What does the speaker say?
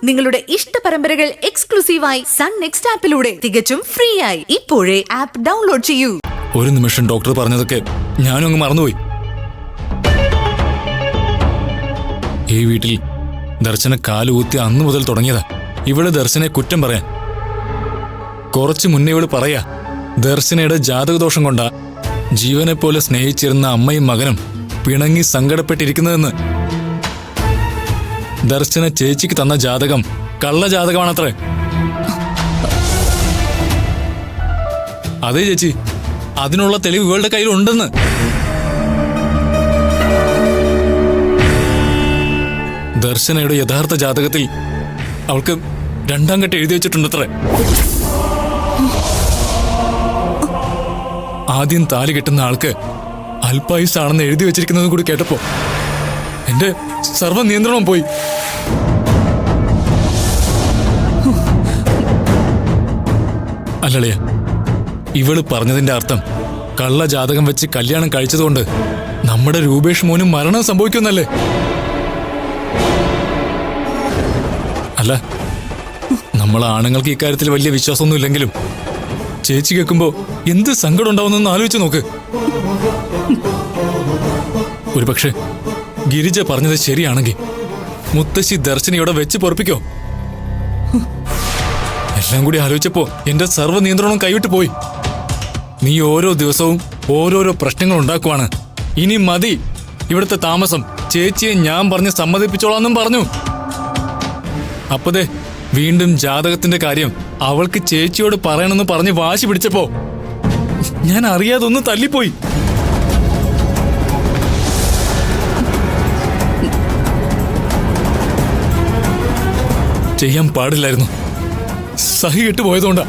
നിങ്ങളുടെ ഇഷ്ട പരമ്പരകൾ എക്സ്ക്ലൂസീവായി സൺ നെക്സ്റ്റ് ആപ്പിലൂടെ തികച്ചും ഫ്രീ ആയി ഇപ്പോഴേ ആപ്പ് ഡൗൺലോഡ് ചെയ്യൂ. ഒരു നിമിഷം ഡോക്ടർ പറഞ്ഞതൊക്കെ ഞാനും അങ്ങ് മറന്നുപോയി. ഈ വീട്ടിൽ ദർശന കാലുകുത്തി അന്നു മുതൽ തുടങ്ങിയതാ ഇവള് ദർശനെ കുറ്റം പറയാൻ. കുറച്ചു മുന്നേ ഇവള് പറയാ ദർശനയുടെ ജാതകദോഷം കൊണ്ടാ ജീവനെ പോലെ സ്നേഹിച്ചിരുന്ന അമ്മയും മകനും പിണങ്ങി സങ്കടപ്പെട്ടിരിക്കുന്നതെന്ന്. ദർശന ചേച്ചിക്ക് തന്ന ജാതകം കള്ള ജാതകമാണത്രേ. അതെ ചേച്ചി, അതിനുള്ള തെളിവ് ഇവളുടെ കയ്യിലുണ്ടെന്ന്. ദർശനയുടെ യഥാർത്ഥ ജാതകത്തിൽ അവൾക്ക് 2ാം കെട്ട് എഴുതി വെച്ചിട്ടുണ്ടത്രേ. ആദ്യം താലി കെട്ടുന്ന ആൾക്ക് അല്പായുസാണെന്ന് എഴുതി വെച്ചിരിക്കുന്നതും കൂടി കേട്ടപ്പോ എന്റെ സർവ്വ നിയന്ത്രണവും പോയി. അല്ലളിയ, ഇവള് പറഞ്ഞതിന്റെ അർത്ഥം കള്ള ജാതകം വെച്ച് കല്യാണം കഴിച്ചതുകൊണ്ട് നമ്മുടെ രൂപേഷ് മോനും മരണം സംഭവിക്കുന്നല്ലേ? അല്ല, നമ്മൾ ആണുങ്ങൾക്ക് ഇക്കാര്യത്തിൽ വലിയ വിശ്വാസമൊന്നും ഇല്ലെങ്കിലും ചേച്ചി കേൾക്കുമ്പോ എന്ത് സങ്കടം ഉണ്ടാവുന്നെന്ന് ആലോചിച്ച് നോക്ക്. ഒരുപക്ഷെ ഗിരിജ പറഞ്ഞത് ശരിയാണെങ്കിൽ മുത്തശ്ശി ദർശനയോടെ വെച്ച് പൊറപ്പിക്കോ? എല്ലാം കൂടി ആലോചിച്ചപ്പോ എന്റെ സർവ്വ നിയന്ത്രണവും കൈവിട്ട് പോയി. നീ ഓരോ ദിവസവും ഓരോരോ പ്രശ്നങ്ങൾ ഉണ്ടാക്കുവാണ്. ഇനി മതി ഇവിടുത്തെ താമസം. ചേച്ചിയെ ഞാൻ പറഞ്ഞ് സമ്മതിപ്പിച്ചോളാന്നും പറഞ്ഞു. അപ്പതേ വീണ്ടും ജാതകത്തിന്റെ കാര്യം അവൾക്ക് ചേച്ചിയോട് പറയണമെന്ന് പറഞ്ഞ് വാശി പിടിച്ചപ്പോ ഞാൻ അറിയാതെ ഒന്ന് തല്ലിപ്പോയി. ചെയ്യാൻ പാടില്ലായിരുന്നു, സഹി കെട്ടുപോയതുകൊണ്ടാ.